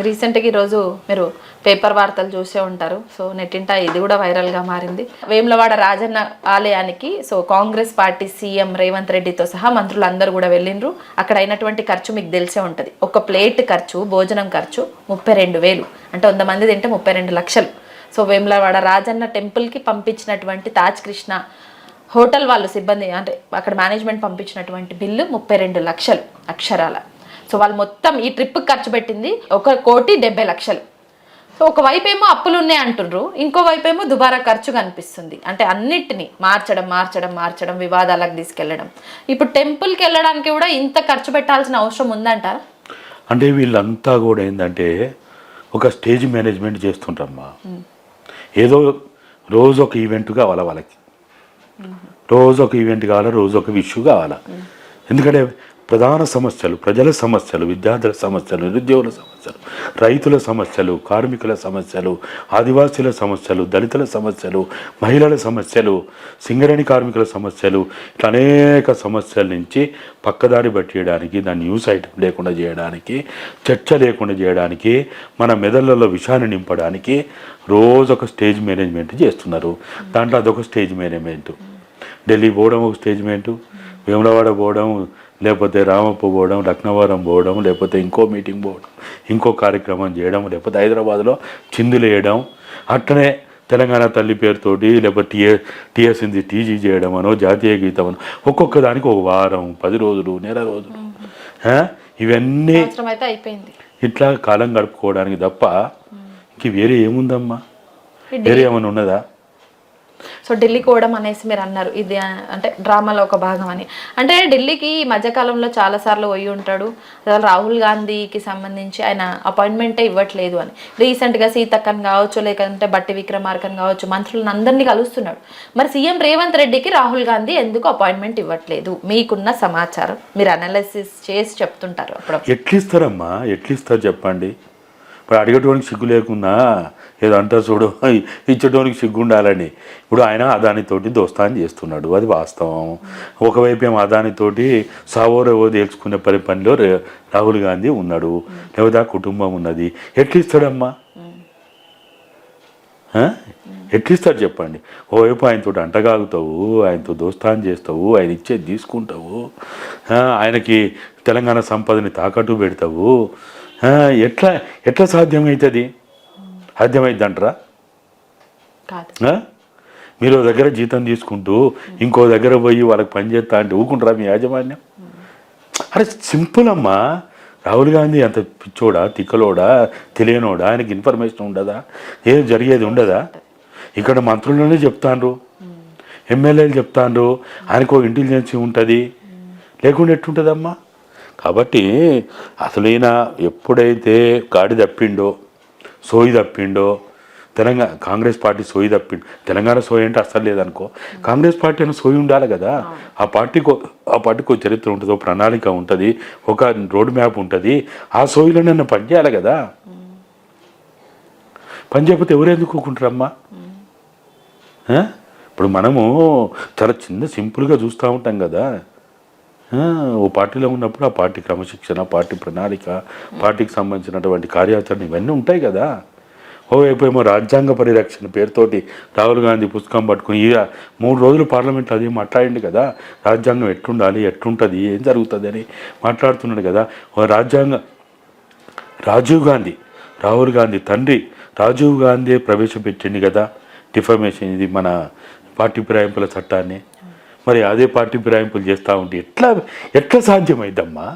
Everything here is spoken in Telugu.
రీసెంట్గా ఈరోజు మీరు పేపర్ వార్తలు చూసే ఉంటారు. సో నెట్టింట ఇది కూడా వైరల్గా మారింది. వేములవాడ రాజన్న ఆలయానికి so Congress party CM Revanth రెడ్డితో సహా మంత్రులు అందరూ కూడా వెళ్ళిండ్రు. అక్కడ అయినటువంటి ఖర్చు మీకు తెలిసే ఉంటుంది. ఒక ప్లేట్ ఖర్చు, భోజనం ఖర్చు 32,000, అంటే 100 మంది తింటే 32 లక్షలు. సో వేములవాడ రాజన్న టెంపుల్కి పంపించినటువంటి తాజ్ కృష్ణ హోటల్ వాళ్ళు సిబ్బంది అంటే అక్కడ మేనేజ్మెంట్ పంపించినటువంటి బిల్లు 32 లక్షలు అక్షరాల. సో వాళ్ళు మొత్తం ఈ ట్రిప్కి ఖర్చు పెట్టింది 1,70,00,000. సో ఒకవైపు ఏమో అప్పులు ఉన్నాయి అంటుండ్రు, ఇంకోవైపు ఏమో దుబారా ఖర్చు కనిపిస్తుంది. అంటే అన్నిటిని మార్చడం వివాదాలకు తీసుకెళ్లడం. ఇప్పుడు టెంపుల్కి వెళ్ళడానికి కూడా ఇంత ఖర్చు పెట్టాల్సిన అవసరం ఉందంటారా? అంటే వీళ్ళంతా కూడా ఏంటంటే ఒక స్టేజ్ మేనేజ్మెంట్ చేస్తుంటారమ్మా. ఏదో రోజు ఒక ఈవెంట్ కావాలా వాళ్ళకి, రోజు ఒక ఈవెంట్ కావాలా, రోజు ఒక ఇష్యూ కావాలా. ఎందుకంటే ప్రధాన సమస్యలు, ప్రజల సమస్యలు, విద్యార్థుల సమస్యలు, నిరుద్యోగుల సమస్యలు, రైతుల సమస్యలు, కార్మికుల సమస్యలు, ఆదివాసీల సమస్యలు, దళితుల సమస్యలు, మహిళల సమస్యలు, సింగరేణి కార్మికుల సమస్యలు, ఇట్లా అనేక సమస్యల నుంచి పక్కదారి పట్టేయడానికి, దాన్ని న్యూస్ ఐటమ్ లేకుండా చేయడానికి, చర్చ లేకుండా చేయడానికి, మన మెదళ్ళలో విషయాన్ని నింపడానికి రోజు ఒక స్టేజ్ మేనేజ్మెంట్ చేస్తున్నారు. దాంట్లో అదొక స్టేజ్ మేనేజ్మెంట్. ఢిల్లీ పోవడం ఒక స్టేజ్మెంటు, వేములవాడ పోవడం, లేకపోతే రామప్ప పోవడం, లక్నవరం పోవడం, లేకపోతే ఇంకో మీటింగ్ పోవడం, ఇంకో కార్యక్రమం చేయడం, లేకపోతే హైదరాబాద్లో చిందులు వేయడం, అట్లనే తెలంగాణ తల్లి పేరుతోటి లేకపోతే టీఎస్ఎన్జి టీజీ చేయడం అనో, జాతీయ గీతం అనో, ఒక్కొక్క దానికి ఒక వారం, 10 రోజులు, నెల రోజులు, ఇవన్నీ ఇట్లా కాలం గడుపుకోవడానికి తప్ప ఇంక వేరే ఏముందమ్మా? వేరే ఏమైనా ఉన్నదా? సో ఢిల్లీకి పోవడం అనేసి మీరు అన్నారు, ఇది అంటే డ్రామాలో ఒక భాగం అని. అంటే ఢిల్లీకి ఈ మధ్యకాలంలో చాలాసార్లు పోయి ఉంటాడు. రాహుల్ గాంధీకి సంబంధించి ఆయన అపాయింట్మెంటే ఇవ్వట్లేదు అని రీసెంట్గా సీతక్కని కావచ్చు, లేదంటే బట్టి విక్రమార్కని కావచ్చు, మంత్రులను అందరినీ కలుస్తున్నాడు. మరి సీఎం రేవంత్ రెడ్డికి రాహుల్ గాంధీ ఎందుకు అపాయింట్మెంట్ ఇవ్వట్లేదు? మీకున్న సమాచారం మీరు అనాలిసిస్ చేసి చెప్తుంటారు. అప్పుడు ఎట్లిస్తారమ్మా? ఎట్లిస్తారు చెప్పండి? ఇప్పుడు అడిగేటోనికి సిగ్గు లేకున్నా ఏదో అంటారు చూడు, ఇచ్చేటోనికి సిగ్గు ఉండాలని. ఇప్పుడు ఆయన అదానితోటి దోస్తాన్ని చేస్తున్నాడు, అది వాస్తవం. ఒకవైపు ఏమో అదానితోటి సావోరేవో తేల్చుకునే పనిలో రాహుల్ గాంధీ ఉన్నాడు, లేకపోతే ఆ కుటుంబం ఉన్నది. ఎట్లిస్తాడమ్మా? ఎట్లిస్తాడు చెప్పండి? ఓవైపు ఆయనతో అంటగాగుతావు, ఆయనతో దోస్తాన్ని చేస్తావు, ఆయన ఇచ్చేది తీసుకుంటావు, ఆయనకి తెలంగాణ సంపదని తాకట్టు పెడతావు. ఎట్లా సాధ్యమవుతుంది? సాధ్యమైంది అంటారా? మీరు దగ్గర జీతం తీసుకుంటూ ఇంకో దగ్గర పోయి వాళ్ళకి పని చేస్తా అంటే ఊకుంటారా మీ యాజమాన్యం? అరే సింపుల్ అమ్మా. రాహుల్ గాంధీ అంత పిచ్చోడా, తిక్కలోడా, తెలియనోడా? ఆయనకి ఇన్ఫర్మేషన్ ఉండదా? ఏం జరిగేది ఉండదా? ఇక్కడ మంత్రులనే చెప్తాండ్రు, ఎమ్మెల్యేలు చెప్తాండ్రు, ఆయనకు ఇంటెలిజెన్సీ ఉంటుంది, లేకుండా ఎట్టుంటుందమ్మా? కాబట్టి అసలు ఈయన ఎప్పుడైతే గాడి తప్పిండో, సోయి తప్పిండో, కాంగ్రెస్ పార్టీ సోయి తప్పిండు. తెలంగాణ సోయి అంటే అస్సలు లేదనుకో, కాంగ్రెస్ పార్టీ అని సోయి ఉండాలి కదా. ఆ పార్టీకి చరిత్ర ఉంటుంది, ప్రణాళిక ఉంటుంది, ఒక రోడ్ మ్యాప్ ఉంటుంది. ఆ సోయిలో నన్ను పనిచేయాలి కదా. పని చేయకపోతే ఎవరెందుకు ఊరుకుంటారమ్మా? ఇప్పుడు మనము చాలా సింపుల్గా చూస్తూ ఉంటాం కదా. ఓ పార్టీలో ఉన్నప్పుడు ఆ పార్టీ క్రమశిక్షణ, పార్టీ ప్రణాళిక, పార్టీకి సంబంధించినటువంటి కార్యాచరణ ఇవన్నీ ఉంటాయి కదా. ఓవైపు ఏమో రాజ్యాంగ పరిరక్షణ పేరుతోటి రాహుల్ గాంధీ పుస్తకం పట్టుకుని 3 రోజులు పార్లమెంట్లో అది మాట్లాడింది కదా. రాజ్యాంగం ఎట్లుండాలి, ఎట్లుంటుంది, ఏం జరుగుతుంది అని మాట్లాడుతున్నాడు కదా. రాహుల్ గాంధీ తండ్రి రాజీవ్ గాంధీ ప్రవేశపెట్టింది కదా డిఫమేషన్, ఇది మన పార్టీ ఫిరాయింపుల చట్టాన్ని. మరి అదే పార్టీ ఫిరాయింపులు చేస్తూ ఉంటే ఎట్లా సాధ్యమైందమ్మా?